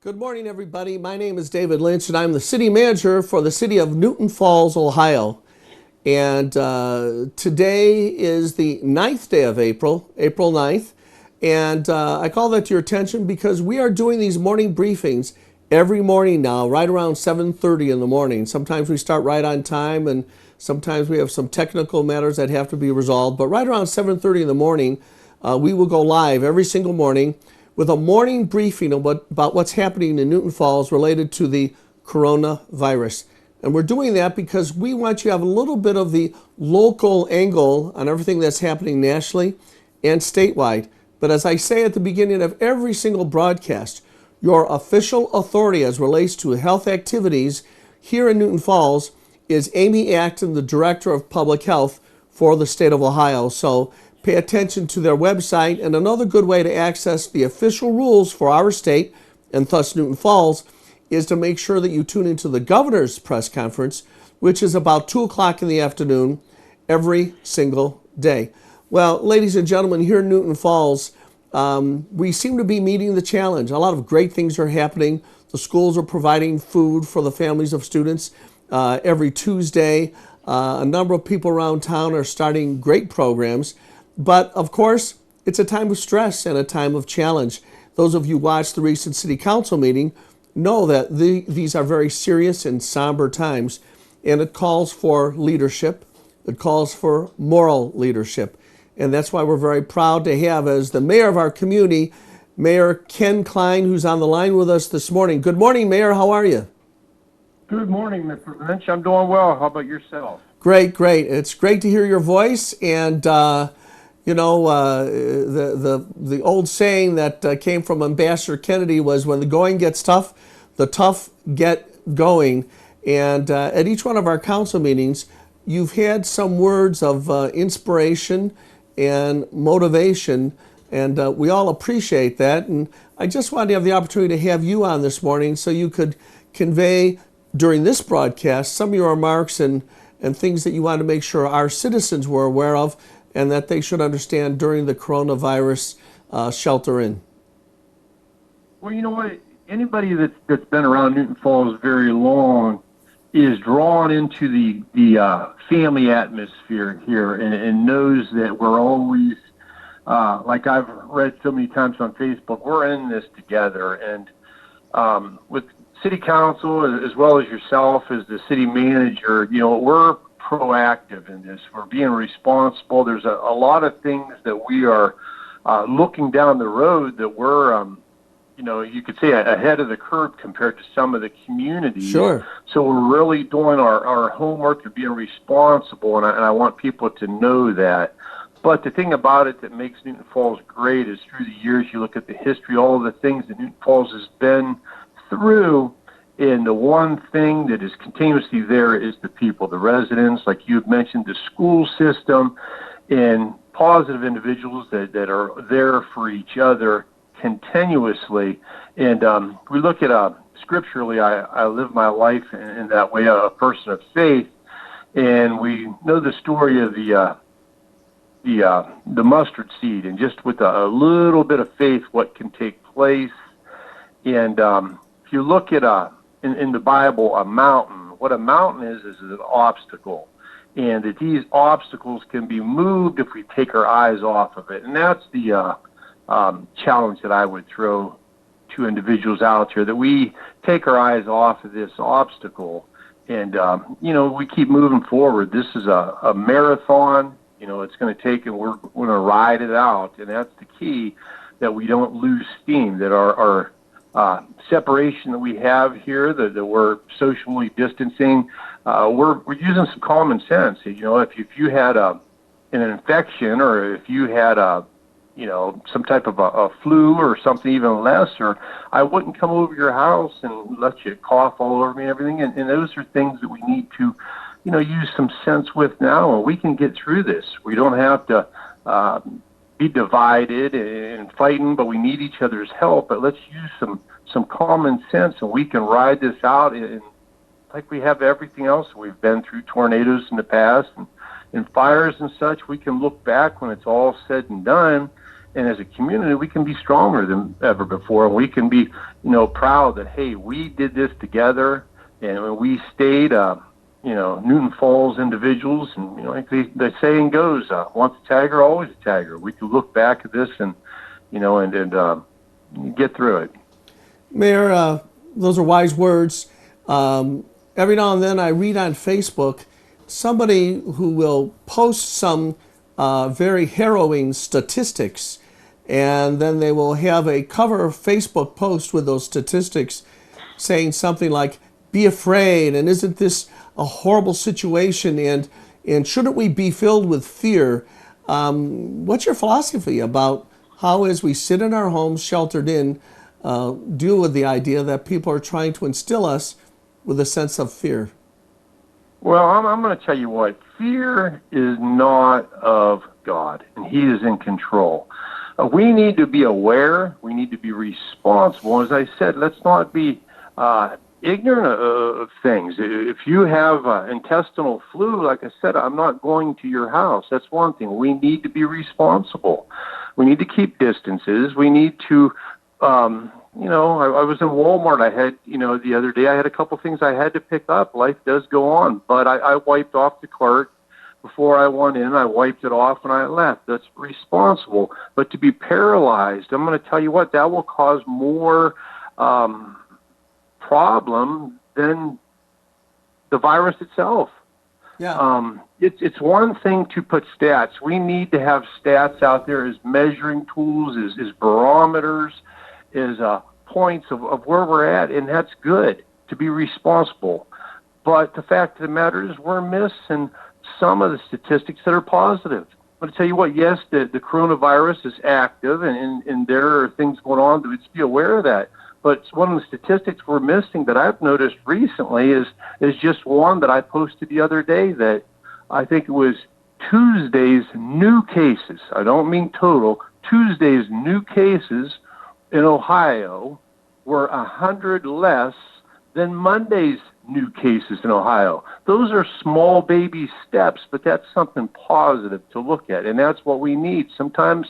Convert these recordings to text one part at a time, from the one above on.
Good morning, everybody. My name is David Lynch, and I'm the city manager for the city of Newton Falls, Ohio. And today is the 9th day of April, April 9th. And I call that to your attention because we are doing these morning briefings every morning now, right around 7:30 in the morning. Sometimes we start right on time, and sometimes we have some technical matters that have to be resolved. But right around 7:30 in the morning, we will go live every single morning with a morning briefing about what's happening in Newton Falls related to the coronavirus. And we're doing that because we want you to have a little bit of the local angle on everything that's happening nationally and statewide. But as I say at the beginning of every single broadcast, your official authority as relates to health activities here in Newton Falls is Amy Acton, the Director of Public Health for the state of Ohio. So pay attention to their website, and another good way to access the official rules for our state and thus Newton Falls is to make sure that you tune into the governor's press conference, which is about 2 o'clock in the afternoon every single day. Well, ladies and gentlemen, here in Newton Falls, we seem to be meeting the challenge. A lot of great things are happening. The schools are providing food for the families of students every Tuesday. A number of people around town are starting great programs. But of course, it's a time of stress and a time of challenge. Those of you who watched the recent city council meeting know that these are very serious and somber times, and it calls for leadership. It calls for moral leadership. And that's why we're very proud to have as the mayor of our community, Mayor Ken Klein, who's on the line with us this morning. Good morning, Mayor. How are you? Good morning, Mr. Lynch. I'm doing well. How about yourself? Great, great. It's great to hear your voice. And the old saying that came from Ambassador Kennedy was, when the going gets tough, the tough get going. And at each one of our council meetings, you've had some words of inspiration and motivation, and we all appreciate that. And I just wanted to have the opportunity to have you on this morning so you could convey during this broadcast some of your remarks and things that you want to make sure our citizens were aware of and that they should understand during the coronavirus shelter in. Well, you know what? Anybody that's been around Newton Falls very long is drawn into the family atmosphere here and knows that we're always, like I've read so many times on Facebook, we're in this together. And with city council, as well as yourself as the city manager, we're proactive in this. We're being responsible. There's a lot of things that we are looking down the road that we're, you could say ahead of the curve compared to some of the communities. Sure. So we're really doing our homework and being responsible, and I want people to know that. But the thing about it that makes Newton Falls great is through the years, you look at the history, all of the things that Newton Falls has been through, and the one thing that is continuously there is the people, the residents, like you've mentioned, the school system, and positive individuals that are there for each other continuously. And we look at scripturally, I live my life in that way, a person of faith, and we know the story of the mustard seed, and just with a little bit of faith, what can take place. And if you look at in the Bible, a mountain, what a mountain is an obstacle, and that these obstacles can be moved if we take our eyes off of it. And that's the challenge that I would throw to individuals out there, that we take our eyes off of this obstacle and, we keep moving forward. This is a marathon. It's going to take, and we're going to ride it out. And that's the key, that we don't lose steam, that our separation that we have here, that we're socially distancing, we're using some common sense. If you had an infection, or if you had some type of a flu or something even lesser, I wouldn't come over your house and let you cough all over me and everything. And those are things that we need to, use some sense with now, and we can get through this. We don't have to be divided and fighting, but we need each other's help. But let's use some common sense, and we can ride this out like we have everything else. We've been through tornadoes in the past and fires and such. We can look back when it's all said and done And as a community, we can be stronger than ever before. And we can be, proud that, hey, we did this together, and we stayed, Newton Falls individuals. And, like the saying goes, once a Tiger, always a Tiger. We can look back at this and get through it. Mayor, those are wise words. Every now and then I read on Facebook somebody who will post some very harrowing statistics, and then they will have a cover Facebook post with those statistics saying something like, be afraid, and isn't this a horrible situation, and shouldn't we be filled with fear? What's your philosophy about how, as we sit in our homes sheltered in, deal with the idea that people are trying to instill us with a sense of fear? Well, I'm going to tell you what. Fear is not of God, and He is in control. We need to be aware. We need to be responsible. As I said, let's not be ignorant of things. If you have intestinal flu, like I said, I'm not going to your house. That's one thing. We need to be responsible. We need to keep distances. We need to, I was in Walmart. I had, the other day, I had a couple things I had to pick up. Life does go on. But I wiped off the cart before I went in. I wiped it off and I left. That's responsible. But to be paralyzed, I'm going to tell you what, that will cause more problem than the virus itself. Yeah. It's one thing to put stats. We need to have stats out there as measuring tools, as barometers, as points of where we're at, and that's good to be responsible. But the fact of the matter is we're missing some of the statistics that are positive. I'm going to tell you what, yes, the coronavirus is active, and there are things going on, but let's be aware of that. But one of the statistics we're missing that I've noticed recently is just one that I posted the other day, that I think it was Tuesday's new cases. I don't mean total. Tuesday's new cases in Ohio were 100 less than Monday's new cases in Ohio. Those are small baby steps, but that's something positive to look at, and that's what we need. Sometimes,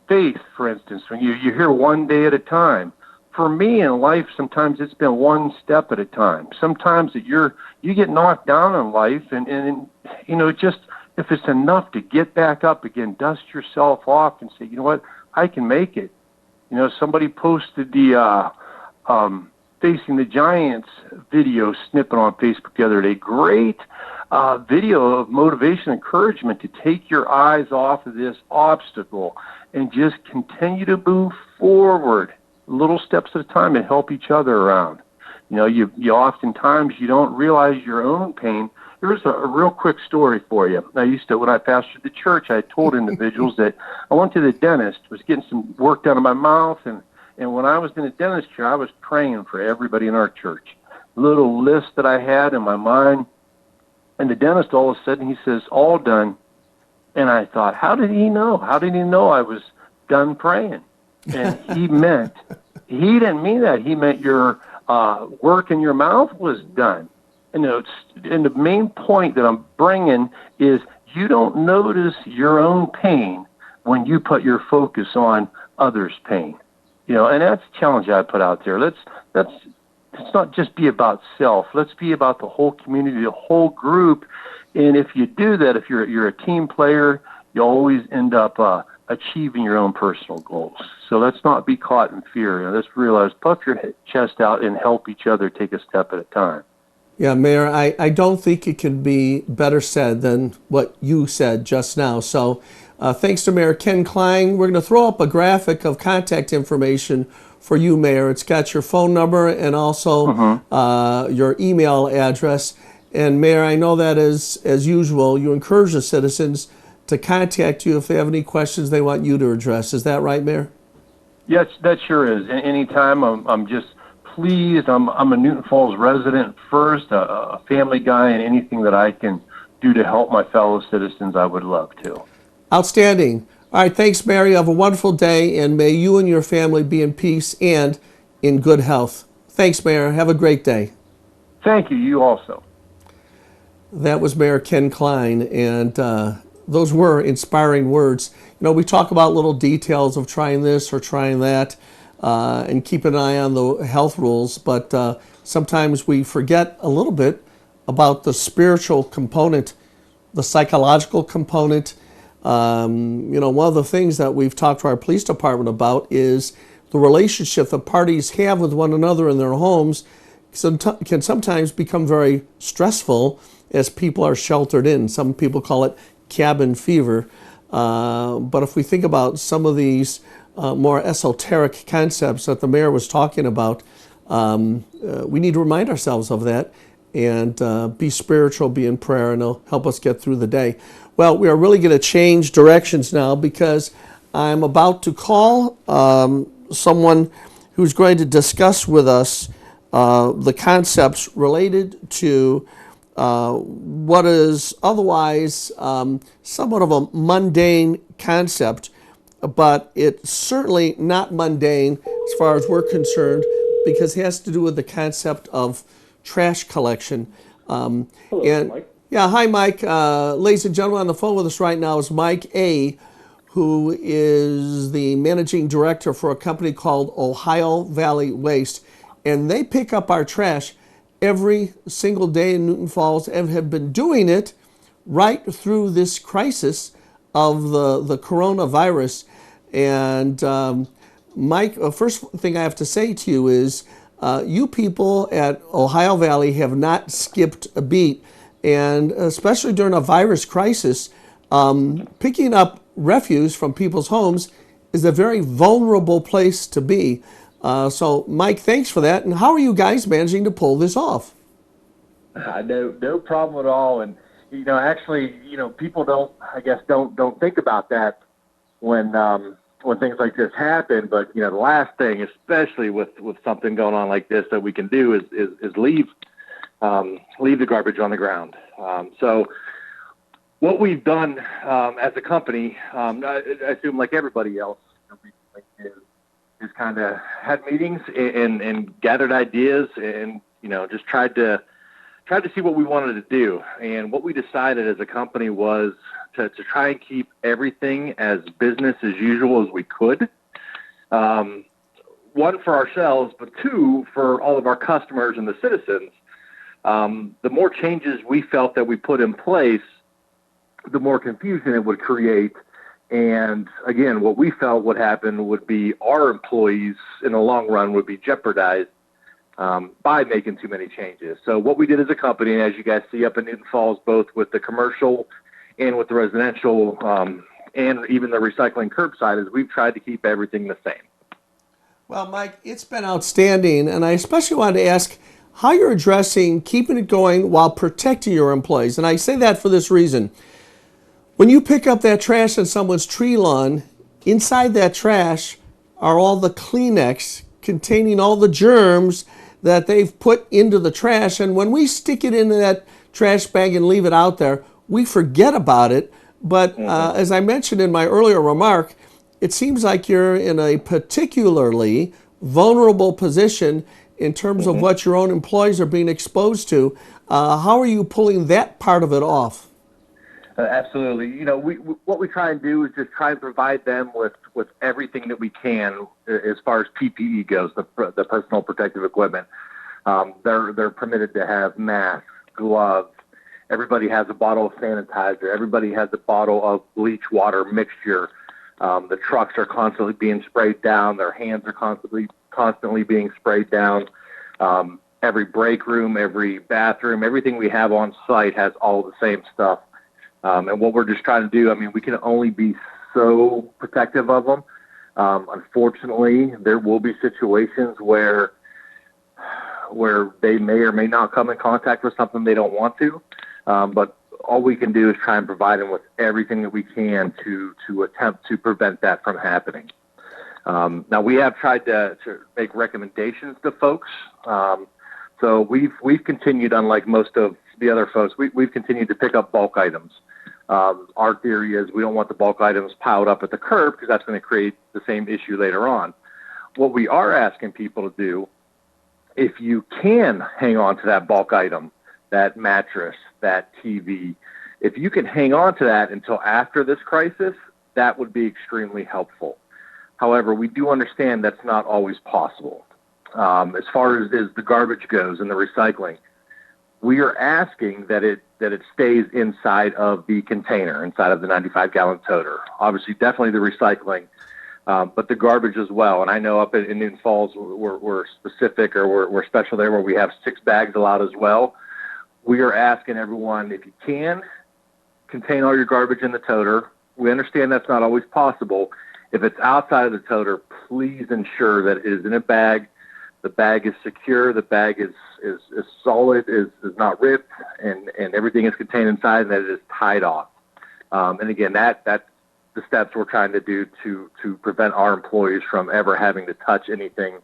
faith, for instance, when you hear one day at a time. For me in life, sometimes it's been one step at a time. Sometimes you get knocked down in life, and just if it's enough to get back up again, dust yourself off and say, you know what, I can make it. Somebody posted the Facing the Giants video snippet on Facebook the other day. Great video of motivation, encouragement to take your eyes off of this obstacle and just continue to move forward, little steps at a time, and help each other around. You oftentimes you don't realize your own pain. Here's a real quick story for you. When I pastored the church, I told individuals that I went to the dentist, was getting some work done in my mouth, and when I was in the dentist chair, I was praying for everybody in our church. Little list that I had in my mind. And the dentist, all of a sudden, he says, all done. And I thought, how did he know? How did he know I was done praying? And he didn't mean that. He meant your work in your mouth was done. And the main point that I'm bringing is you don't notice your own pain when you put your focus on others' pain. And that's the challenge I put out there. Let's not just be about self. Let's be about the whole community, the whole group. And if you do that, if you're a team player, you always end up achieving your own personal goals. So let's not be caught in fear. Let's realize, puff your chest out and help each other take a step at a time. Yeah, Mayor, I don't think it can be better said than what you said just now. So thanks to Mayor Ken Klein. We're going to throw up a graphic of contact information for you, Mayor. It's got your phone number and also your email address. And Mayor, I know that as usual, you encourage the citizens to contact you if they have any questions they want you to address. Is that right, Mayor? Yes, that sure is. Anytime, I'm just pleased. I'm a Newton Falls resident first, a family guy, and anything that I can do to help my fellow citizens, I would love to. Outstanding. All right, thanks, Mary. Have a wonderful day, and may you and your family be in peace and in good health. Thanks, Mayor. Have a great day. Thank you. You also. That was Mayor Ken Klein, and those were inspiring words. We talk about little details of trying this or trying that, and keep an eye on the health rules, but sometimes we forget a little bit about the spiritual component, the psychological component. One of the things that we've talked to our police department about is the relationship the parties have with one another in their homes can sometimes become very stressful as people are sheltered in. Some people call it cabin fever. But if we think about some of these more esoteric concepts that the mayor was talking about, we need to remind ourselves of that and be spiritual, be in prayer, and it'll help us get through the day. Well, we are really going to change directions now because I'm about to call someone who's going to discuss with us the concepts related to what is otherwise somewhat of a mundane concept, but it's certainly not mundane as far as we're concerned because it has to do with the concept of trash collection. Hello, Mike. Yeah, hi, Mike. Ladies and gentlemen, on the phone with us right now is Mike A., who is the managing director for a company called Ohio Valley Waste. And they pick up our trash every single day in Newton Falls and have been doing it right through this crisis of the coronavirus. And Mike, first thing I have to say to you is you people at Ohio Valley have not skipped a beat. And especially during a virus crisis, picking up refuse from people's homes is a very vulnerable place to be. So, Mike, thanks for that. And how are you guys managing to pull this off? No problem at all. And actually, people don't think about that when things like this happen. But the last thing, especially with something going on like this, that we can do is leave the garbage on the ground. So what we've done as a company, I assume like everybody else, is kind of had meetings and gathered ideas and just tried to see what we wanted to do. And what we decided as a company was to try and keep everything as business as usual as we could. One, for ourselves, but two, for all of our customers and the citizens. The more changes we felt that we put in place, the more confusion it would create. And again, what we felt would happen would be our employees in the long run would be jeopardized by making too many changes. So what we did as a company, and as you guys see up in Newton Falls, both with the commercial and with the residential and even the recycling curbside, is we've tried to keep everything the same. Well, Mike, it's been outstanding. And I especially wanted to ask how you're addressing keeping it going while protecting your employees. And I say that for this reason. When you pick up that trash on someone's tree lawn, inside that trash are all the Kleenex containing all the germs that they've put into the trash. And when we stick it into that trash bag and leave it out there, we forget about it. But as I mentioned in my earlier remark, it seems like you're in a particularly vulnerable position in terms of what your own employees are being exposed to. How are you pulling that part of it off? Absolutely. What we try and do is just try and provide them with everything that we can as far as PPE goes, the personal protective equipment. They're permitted to have masks, gloves. Everybody has a bottle of sanitizer. Everybody has a bottle of bleach water mixture. The trucks are constantly being sprayed down. Their hands are constantly being sprayed down. Every break room, every bathroom, everything we have on site has all the same stuff. And what we're just trying to do, we can only be so protective of them. Unfortunately, there will be situations where they may or may not come in contact with something they don't want to. But all we can do is try and provide them with everything that we can to attempt to prevent that from happening. Now, we have tried to make recommendations to folks. So we've continued, unlike most of the other folks, we've continued to pick up bulk items. Our theory is we don't want the bulk items piled up at the curb because that's going to create the same issue later on. What we are asking people to do, if you can hang on to that bulk item, that mattress, that TV, If you can hang on to that until after this crisis, that would be extremely helpful. However, we do understand that's not always possible. As far as the garbage goes and the recycling, we are asking that it stays inside of the container, inside of the 95-gallon toter. Obviously, definitely the recycling, but the garbage as well. And I know up in Newton Falls, we're specific, or we're special there, where we have 6 bags allowed as well. We are asking everyone, if you can, contain all your garbage in the toter. We understand that's not always possible. If it's outside of the toter, please ensure that it is in a bag. The bag is secure. The bag is solid, is not ripped, and everything is contained inside, and that it is tied off. And again, that's the steps we're trying to do to prevent our employees from ever having to touch anything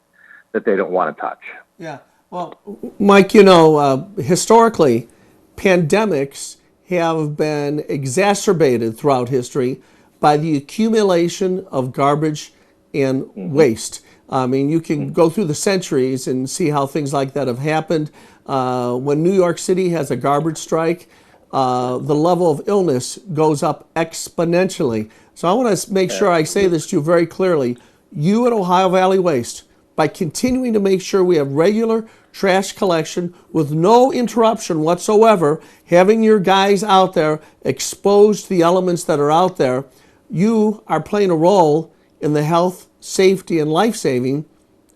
that they don't want to touch. Yeah. Well, Mike, historically, pandemics have been exacerbated throughout history by the accumulation of garbage and waste. I mean, you can go through the centuries and see how things like that have happened. When New York City has a garbage strike, the level of illness goes up exponentially. So I want to make sure I say this to you very clearly. You at Ohio Valley Waste, by continuing to make sure we have regular trash collection with no interruption whatsoever, having your guys out there exposed to the elements that are out there, you are playing a role in the health, safety, and life-saving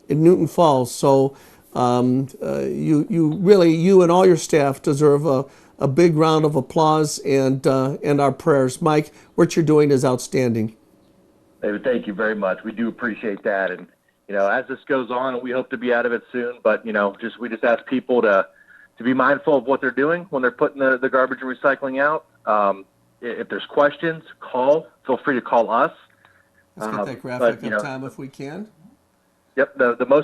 in Newton Falls. So you and all your staff deserve a big round of applause and our prayers. Mike, what you're doing is outstanding. David, thank you very much. We do appreciate that. And, as this goes on, we hope to be out of it soon. But, we just ask people to be mindful of what they're doing when they're putting the garbage and recycling out. If there's questions, feel free to call us. Let's get that graphic up, Tom, if we can. Yep, the more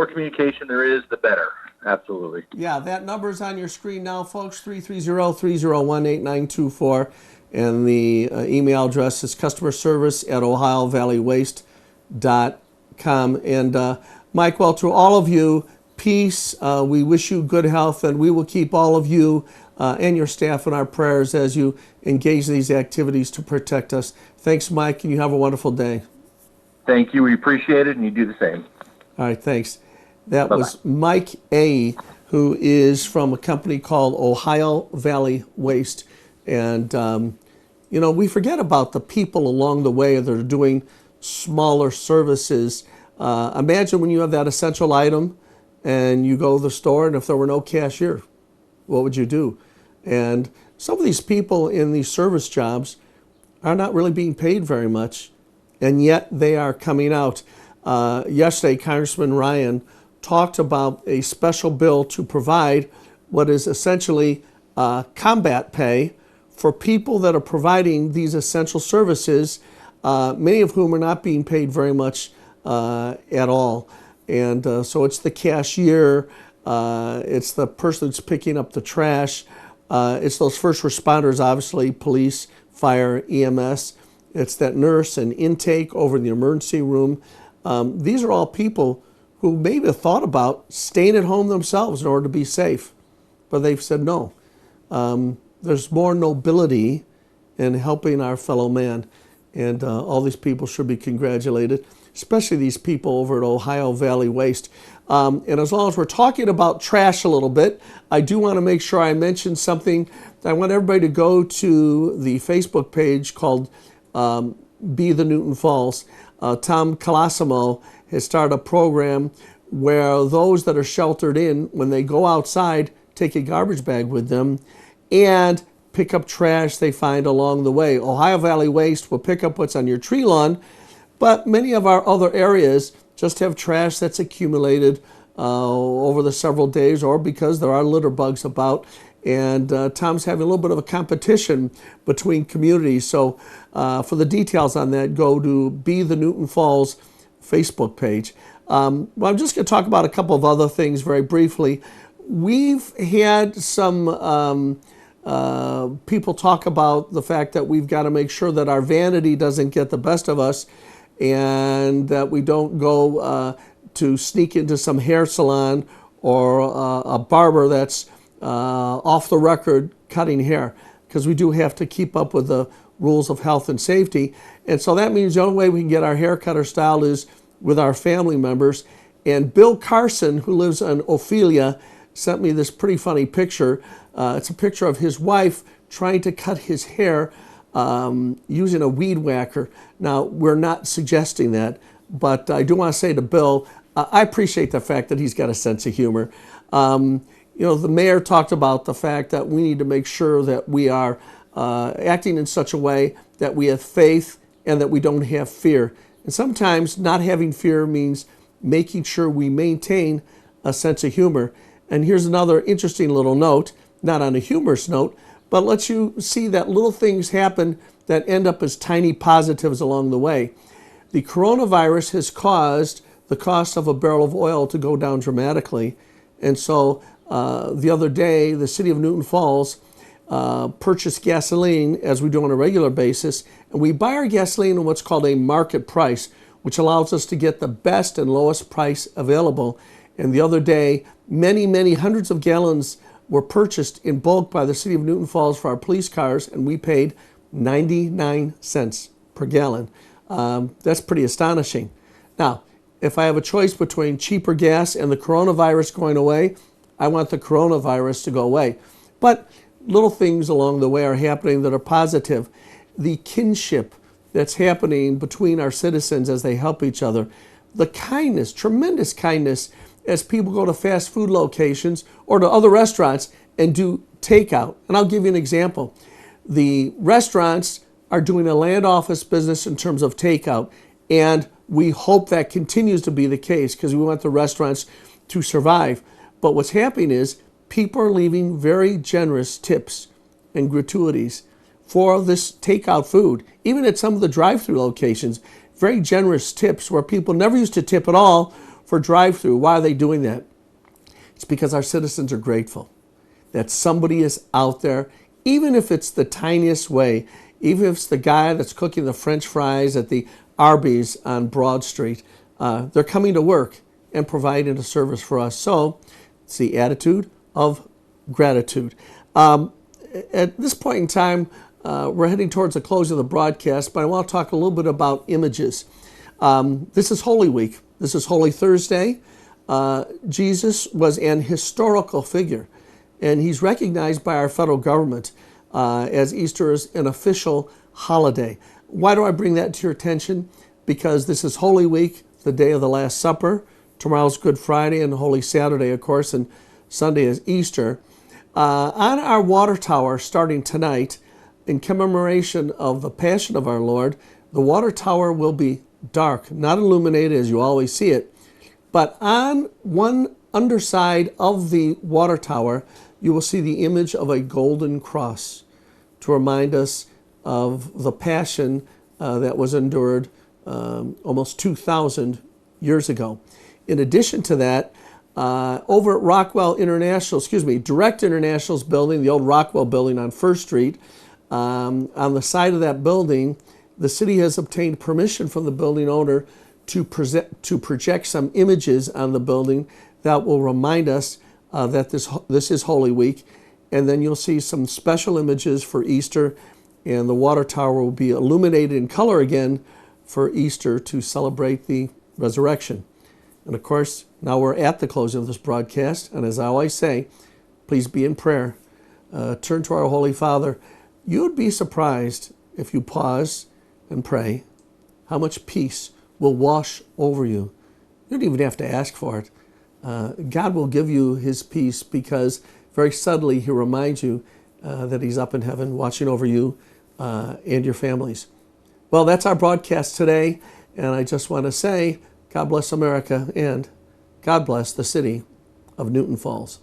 communication there is, the better. Absolutely. Yeah, that number's on your screen now, folks, 330-301-8924. And the email address is customerservice@ohiovalleywaste.com. And Mike, well, to all of you, peace. We wish you good health, and we will keep all of you and your staff in our prayers as you engage these activities to protect us. Thanks, Mike, and you have a wonderful day. Thank you. We appreciate it, and you do the same. All right, thanks. That Bye-bye. was Mike A., who is from a company called Ohio Valley Waste. And, we forget about the people along the way that are doing smaller services. Imagine when you have that essential item and you go to the store, and if there were no cashier, what would you do? And some of these people in these service jobs are not really being paid very much, and yet they are coming out. Yesterday, Congressman Ryan talked about a special bill to provide what is essentially combat pay for people that are providing these essential services, many of whom are not being paid very much at all. And so it's the cashier, it's the person that's picking up the trash, it's those first responders, obviously, police, fire, EMS. It's that nurse and intake over in the emergency room. These are all people who maybe have thought about staying at home themselves in order to be safe, but they've said no. There's more nobility in helping our fellow man, and all these people should be congratulated, especially these people over at Ohio Valley Waste. And as long as we're talking about trash a little bit, I do want to make sure I mention something. I want everybody to go to the Facebook page called Be the Newton Falls. Tom Colosimo has started a program where those that are sheltered in, when they go outside, take a garbage bag with them and pick up trash they find along the way. Ohio Valley Waste will pick up what's on your tree lawn, but many of our other areas just have trash that's accumulated over the several days, or because there are litter bugs about. And Tom's having a little bit of a competition between communities. So for the details on that, go to Be the Newton Falls Facebook page. Well, I'm just going to talk about a couple of other things very briefly. We've had some people talk about the fact that we've got to make sure that our vanity doesn't get the best of us, and that we don't go to sneak into some hair salon or a barber that's off the record cutting hair, because we do have to keep up with the rules of health and safety. And so that means the only way we can get our hair cut or styled is with our family members. And Bill Carson, who lives in Ophelia, sent me this pretty funny picture. It's a picture of his wife trying to cut his hair using a weed whacker. Now, we're not suggesting that, but I do want to say to Bill, I appreciate the fact that he's got a sense of humor. The mayor talked about the fact that we need to make sure that we are acting in such a way that we have faith and that we don't have fear. And sometimes not having fear means making sure we maintain a sense of humor. And here's another interesting little note, not on a humorous note, but lets you see that little things happen that end up as tiny positives along the way. The coronavirus has caused the cost of a barrel of oil to go down dramatically. And so the other day, the city of Newton Falls purchased gasoline, as we do on a regular basis, and we buy our gasoline at what's called a market price, which allows us to get the best and lowest price available. And the other day, many hundreds of gallons were purchased in bulk by the city of Newton Falls for our police cars, and we paid 99 cents per gallon. That's pretty astonishing. Now, if I have a choice between cheaper gas and the coronavirus going away, I want the coronavirus to go away. But little things along the way are happening that are positive. The kinship that's happening between our citizens as they help each other. The kindness, tremendous kindness, as people go to fast food locations or to other restaurants and do takeout. And I'll give you an example. The restaurants are doing a land office business in terms of takeout, and we hope that continues to be the case because we want the restaurants to survive. But what's happening is people are leaving very generous tips and gratuities for this takeout food. Even at some of the drive-through locations, very generous tips where people never used to tip at all for drive-through. Why are they doing that? It's because our citizens are grateful that somebody is out there, even if it's the tiniest way, even if it's the guy that's cooking the French fries at the Arby's on Broad Street. They're coming to work and providing a service for us. So it's the attitude of gratitude. At this point in time, we're heading towards the close of the broadcast, but I want to talk a little bit about images. This is Holy Week. This is Holy Thursday. Jesus was an historical figure, and he's recognized by our federal government as Easter is an official holiday. Why do I bring that to your attention? Because this is Holy Week, the day of the Last Supper. Tomorrow's Good Friday and Holy Saturday, of course, and Sunday is Easter. On our water tower, starting tonight, in commemoration of the Passion of our Lord, the water tower will be dark, not illuminated as you always see it. But on one underside of the water tower, you will see the image of a golden cross to remind us of the passion that was endured almost 2,000 years ago. In addition to that, over at Direct International's building, the old Rockwell building on First Street, on the side of that building, the city has obtained permission from the building owner to project some images on the building that will remind us that this is Holy Week. And then you'll see some special images for Easter, and the water tower will be illuminated in color again for Easter to celebrate the resurrection. And of course, now we're at the closing of this broadcast, and as I always say, please be in prayer. Turn to our Holy Father. You would be surprised if you pause and pray how much peace will wash over you. You don't even have to ask for it. God will give you his peace because very subtly he reminds you that he's up in heaven watching over you and your families. Well, that's our broadcast today, and I just want to say God bless America and God bless the city of Newton Falls.